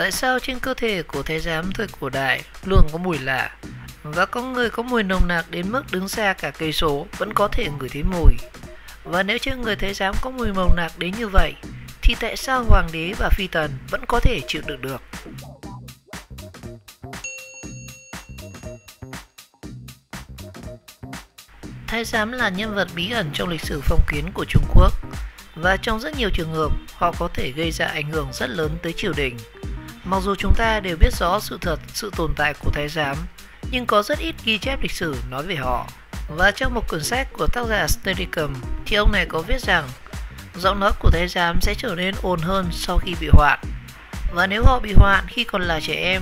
Tại sao trên cơ thể của thái giám thời cổ đại luôn có mùi lạ, và có người có mùi nồng nặc đến mức đứng xa cả cây số vẫn có thể ngửi thấy mùi? Và nếu trên người thái giám có mùi nồng nặc đến như vậy, thì tại sao hoàng đế và phi tần vẫn có thể chịu đựng được? Thái giám là nhân vật bí ẩn trong lịch sử phong kiến của Trung Quốc, và trong rất nhiều trường hợp họ có thể gây ra ảnh hưởng rất lớn tới triều đình. Mặc dù chúng ta đều biết rõ sự tồn tại của thái giám, nhưng có rất ít ghi chép lịch sử nói về họ. Và trong một quyển sách của tác giả Steadicam thì ông này có viết rằng giọng nói của thái giám sẽ trở nên ồn hơn sau khi bị hoạn. Và nếu họ bị hoạn khi còn là trẻ em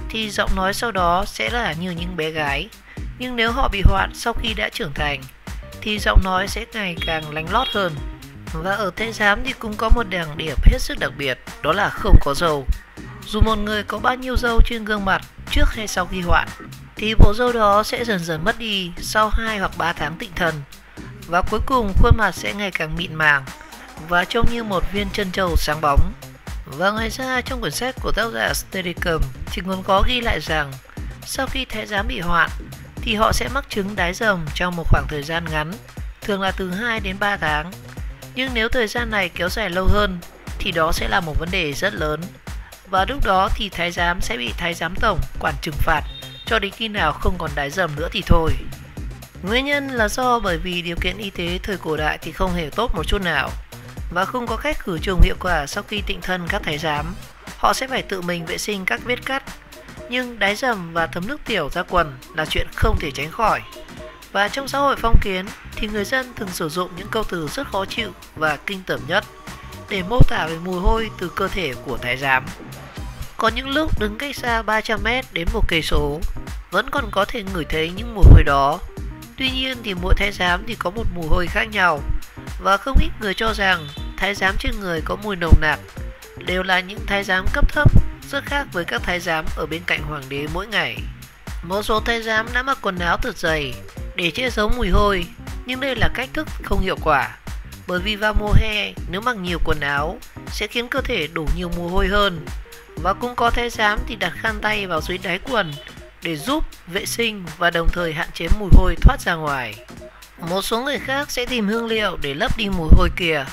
thì giọng nói sau đó sẽ là như những bé gái. Nhưng nếu họ bị hoạn sau khi đã trưởng thành thì giọng nói sẽ ngày càng lánh lót hơn. Và ở thái giám thì cũng có một đặc điểm hết sức đặc biệt, đó là không có râu. Dù một người có bao nhiêu râu trên gương mặt trước hay sau khi hoạn thì bộ râu đó sẽ dần dần mất đi sau 2 hoặc 3 tháng tịnh thần. Và cuối cùng khuôn mặt sẽ ngày càng mịn màng và trông như một viên trân châu sáng bóng. Và ngoài ra trong quyển sách của tác giả Steadicam thì còn có ghi lại rằng sau khi thái giám bị hoạn thì họ sẽ mắc chứng đái dầm trong một khoảng thời gian ngắn, thường là từ 2 đến 3 tháng. Nhưng nếu thời gian này kéo dài lâu hơn thì đó sẽ là một vấn đề rất lớn. Và lúc đó thì thái giám sẽ bị thái giám tổng quản trừng phạt cho đến khi nào không còn đái dầm nữa thì thôi. Nguyên nhân là bởi vì điều kiện y tế thời cổ đại thì không hề tốt một chút nào, và không có cách khử trùng hiệu quả sau khi tịnh thân các thái giám. Họ sẽ phải tự mình vệ sinh các vết cắt. Nhưng đái dầm và thấm nước tiểu ra quần là chuyện không thể tránh khỏi. Và trong xã hội phong kiến thì người dân thường sử dụng những câu từ rất khó chịu và kinh tởm nhất để mô tả về mùi hôi từ cơ thể của thái giám. Có những lúc đứng cách xa 300 m đến 1 cây số vẫn còn có thể ngửi thấy những mùi hôi đó. Tuy nhiên thì mỗi thái giám thì có một mùi hôi khác nhau, và không ít người cho rằng thái giám trên người có mùi nồng nặc đều là những thái giám cấp thấp, rất khác với các thái giám ở bên cạnh hoàng đế mỗi ngày. Một số thái giám đã mặc quần áo thật dày để che giấu mùi hôi, nhưng đây là cách thức không hiệu quả, bởi vì vào mùa hè nếu mặc nhiều quần áo sẽ khiến cơ thể đổ nhiều mồ hôi hơn. Và cũng có thái giám thì đặt khăn tay vào dưới đáy quần để giúp vệ sinh và đồng thời hạn chế mùi hôi thoát ra ngoài. Một số người khác sẽ tìm hương liệu để lấp đi mùi hôi kia,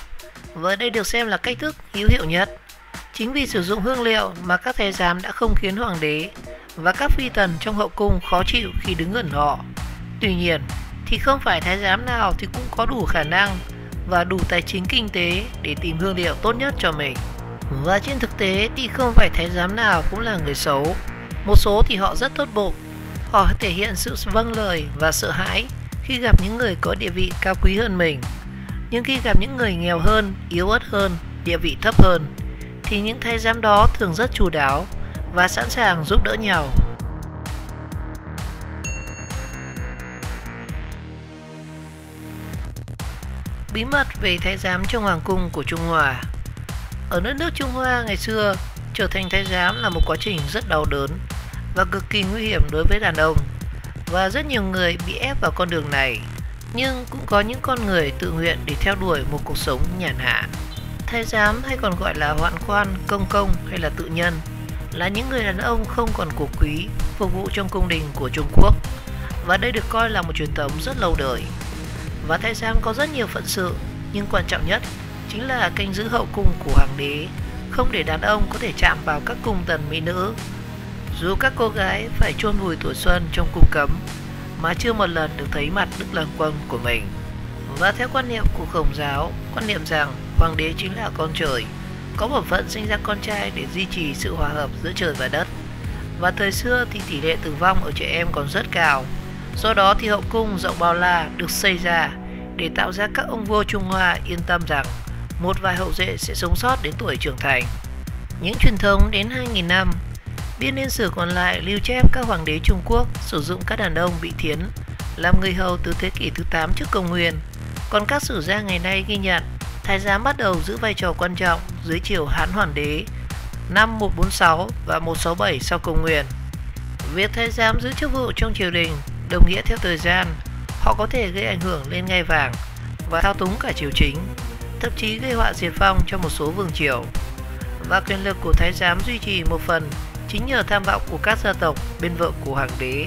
và đây được xem là cách thức hữu hiệu nhất. Chính vì sử dụng hương liệu mà các thái giám đã không khiến hoàng đế và các phi tần trong hậu cung khó chịu khi đứng gần họ. Tuy nhiên thì không phải thái giám nào thì cũng có đủ khả năng và đủ tài chính kinh tế để tìm hương liệu tốt nhất cho mình. Và trên thực tế thì không phải thái giám nào cũng là người xấu. Một số thì họ rất tốt bụng. Họ thể hiện sự vâng lời và sợ hãi khi gặp những người có địa vị cao quý hơn mình. Nhưng khi gặp những người nghèo hơn, yếu ớt hơn, địa vị thấp hơn thì những thái giám đó thường rất chu đáo và sẵn sàng giúp đỡ nhau. Bí mật về thái giám trong hoàng cung của Trung Hoa. Ở đất nước Trung Hoa ngày xưa, trở thành thái giám là một quá trình rất đau đớn và cực kỳ nguy hiểm đối với đàn ông, và rất nhiều người bị ép vào con đường này. Nhưng cũng có những con người tự nguyện để theo đuổi một cuộc sống nhàn hạ. Thái giám hay còn gọi là hoạn quan, công công hay là tự nhân là những người đàn ông không còn của quý phục vụ trong cung đình của Trung Quốc, và đây được coi là một truyền thống rất lâu đời. Và thái giám có rất nhiều phận sự, nhưng quan trọng nhất chính là canh giữ hậu cung của hoàng đế, không để đàn ông có thể chạm vào các cung tần mỹ nữ. Dù các cô gái phải chôn vùi tuổi xuân trong cung cấm mà chưa một lần được thấy mặt Đức Lăng Quân của mình. Và theo quan niệm của Khổng giáo, quan niệm rằng hoàng đế chính là con trời, có bổn phận sinh ra con trai để duy trì sự hòa hợp giữa trời và đất. Và thời xưa thì tỷ lệ tử vong ở trẻ em còn rất cao. Do đó thì hậu cung rộng bao la được xây ra để tạo ra các ông vua Trung Hoa yên tâm rằng một vài hậu duệ sẽ sống sót đến tuổi trưởng thành. Những truyền thống đến 2000 năm, biên niên sử còn lại lưu chép các hoàng đế Trung Quốc sử dụng các đàn ông bị thiến làm người hầu từ thế kỷ thứ 8 trước công nguyên. Còn các sử gia ngày nay ghi nhận thái giám bắt đầu giữ vai trò quan trọng dưới triều Hán Hoàng đế năm 146 và 167 sau công nguyên. Việc thái giám giữ chức vụ trong triều đình đồng nghĩa theo thời gian họ có thể gây ảnh hưởng lên ngai vàng và thao túng cả triều chính, thậm chí gây họa diệt vong cho một số vương triều. và quyền lực của thái giám duy trì một phần chính nhờ tham vọng của các gia tộc bên vợ của hoàng đế,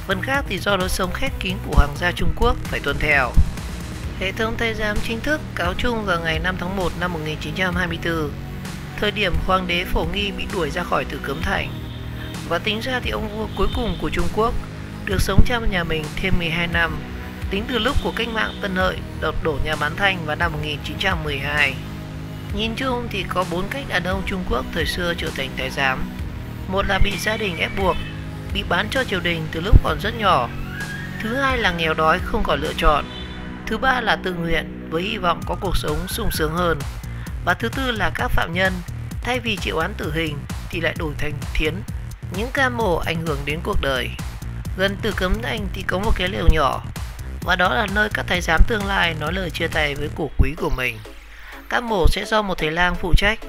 phần khác thì do lối sống khép kín của hoàng gia Trung Quốc phải tuân theo. Hệ thống thái giám chính thức cáo chung vào ngày 5 tháng 1 năm 1924, thời điểm hoàng đế Phổ Nghi bị đuổi ra khỏi Tử Cấm Thành. Và tính ra thì ông vua cuối cùng của Trung Quốc được sống trong nhà mình thêm 12 năm, tính từ lúc của cách mạng Tân Hợi đổ nhà Bán Thanh vào năm 1912. Nhìn chung thì có 4 cách đàn ông Trung Quốc thời xưa trở thành thái giám. Một là bị gia đình ép buộc, bị bán cho triều đình từ lúc còn rất nhỏ. Thứ hai là nghèo đói không còn lựa chọn. Thứ ba là tự nguyện với hy vọng có cuộc sống sung sướng hơn. Và thứ tư là các phạm nhân thay vì chịu án tử hình thì lại đổi thành thiến. Những ca mổ ảnh hưởng đến cuộc đời. Gần Tử Cấm Thành thì có một cái lều nhỏ, và đó là nơi các thái giám tương lai nói lời chia tay với của quý của mình. Các mổ sẽ do một thầy lang phụ trách,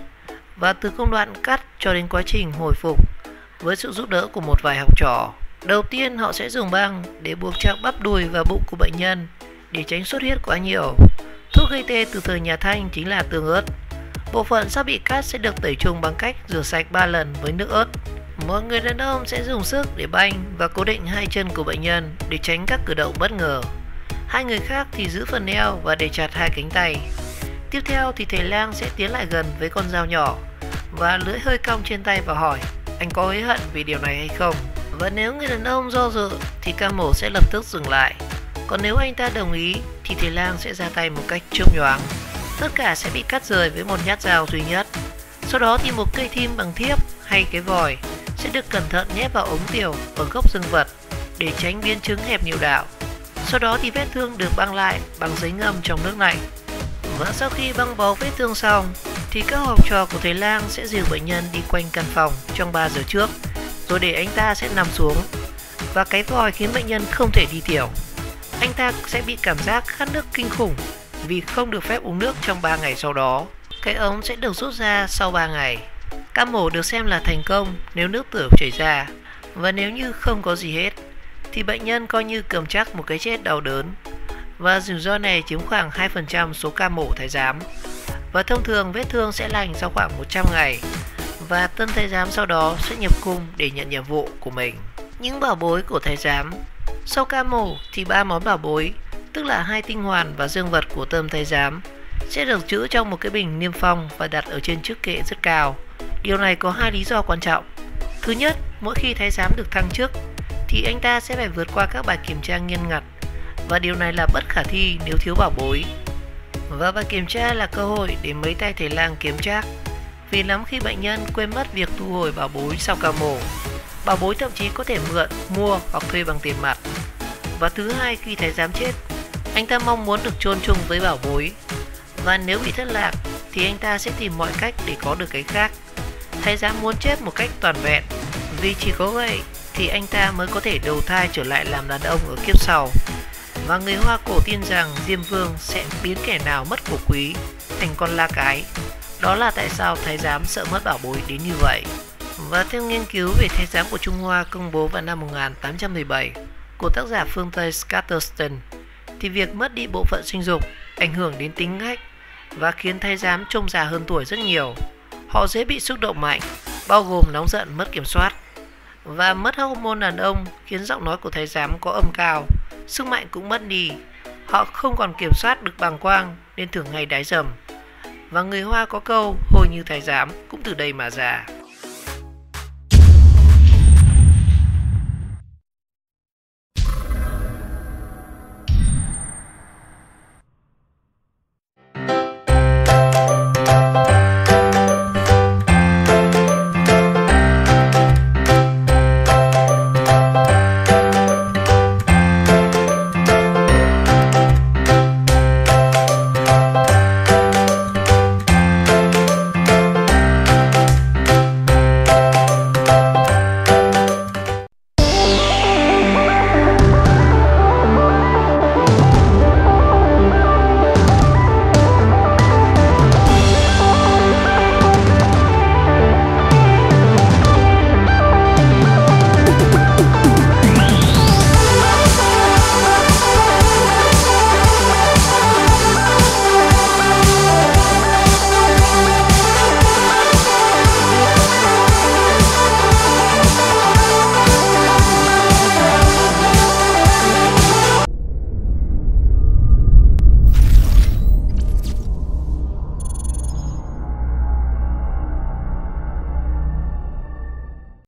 và từ công đoạn cắt cho đến quá trình hồi phục với sự giúp đỡ của một vài học trò. Đầu tiên họ sẽ dùng băng để buộc chặt bắp đùi và bụng của bệnh nhân để tránh xuất huyết quá nhiều. Thuốc gây tê từ thời nhà Thanh chính là tương ớt. Bộ phận sắp bị cắt sẽ được tẩy trùng bằng cách rửa sạch 3 lần với nước ớt. Một người đàn ông sẽ dùng sức để banh và cố định hai chân của bệnh nhân để tránh các cử động bất ngờ. Hai người khác thì giữ phần eo và để chặt hai cánh tay. Tiếp theo thì thầy lang sẽ tiến lại gần với con dao nhỏ và lưỡi hơi cong trên tay và hỏi: anh có hối hận vì điều này hay không? Và nếu người đàn ông do dự thì ca mổ sẽ lập tức dừng lại. Còn nếu anh ta đồng ý thì thầy lang sẽ ra tay một cách chớp nhoáng. Tất cả sẽ bị cắt rời với một nhát dao duy nhất. Sau đó thì một cây thim bằng thiếp hay cái vòi sẽ được cẩn thận nhét vào ống tiểu ở gốc dương vật để tránh biến chứng hẹp niệu đạo. Sau đó thì vết thương được băng lại bằng giấy ngâm trong nước lạnh. Và sau khi băng bó vết thương xong thì các học trò của thầy lang sẽ dìu bệnh nhân đi quanh căn phòng trong 3 giờ trước, rồi để anh ta sẽ nằm xuống và cái vòi khiến bệnh nhân không thể đi tiểu. Anh ta sẽ bị cảm giác khát nước kinh khủng vì không được phép uống nước trong 3 ngày sau đó. Cái ống sẽ được rút ra sau 3 ngày. Ca mổ được xem là thành công nếu nước tiểu chảy ra, và nếu như không có gì hết thì bệnh nhân coi như cầm chắc một cái chết đau đớn. Và rủi ro này chiếm khoảng 2% số ca mổ thái giám. Và thông thường vết thương sẽ lành sau khoảng 100 ngày, và tân thái giám sau đó sẽ nhập cung để nhận nhiệm vụ của mình. Những bảo bối của thái giám. Sau ca mổ thì 3 món bảo bối, tức là 2 tinh hoàn và dương vật của tân thái giám, sẽ được trữ trong một cái bình niêm phong và đặt ở trên chiếc kệ rất cao. Điều này có 2 lý do quan trọng. Thứ nhất, mỗi khi thái giám được thăng chức thì anh ta sẽ phải vượt qua các bài kiểm tra nghiêm ngặt, và điều này là bất khả thi nếu thiếu bảo bối. Và bài kiểm tra là cơ hội để mấy tay thầy lang kiếm trác, vì lắm khi bệnh nhân quên mất việc thu hồi bảo bối sau ca mổ. Bảo bối thậm chí có thể mượn, mua hoặc thuê bằng tiền mặt. Và thứ hai, khi thái giám chết, anh ta mong muốn được chôn chung với bảo bối, và nếu bị thất lạc thì anh ta sẽ tìm mọi cách để có được cái khác. Thái giám muốn chết một cách toàn vẹn, vì chỉ có vậy thì anh ta mới có thể đầu thai trở lại làm đàn ông ở kiếp sau. Và người Hoa cổ tin rằng Diêm Vương sẽ biến kẻ nào mất của quý thành con la cái. Đó là tại sao thái giám sợ mất bảo bối đến như vậy. Và theo nghiên cứu về thái giám của Trung Hoa công bố vào năm 1817 của tác giả phương Tây Scatterton, thì việc mất đi bộ phận sinh dục ảnh hưởng đến tính cách và khiến thái giám trông già hơn tuổi rất nhiều. Họ dễ bị xúc động mạnh, bao gồm nóng giận, mất kiểm soát, và mất hormone đàn ông khiến giọng nói của thái giám có âm cao, sức mạnh cũng mất đi. Họ không còn kiểm soát được bàng quang nên thường hay đái dầm. Và người Hoa có câu hôi như thái giám cũng từ đây mà ra.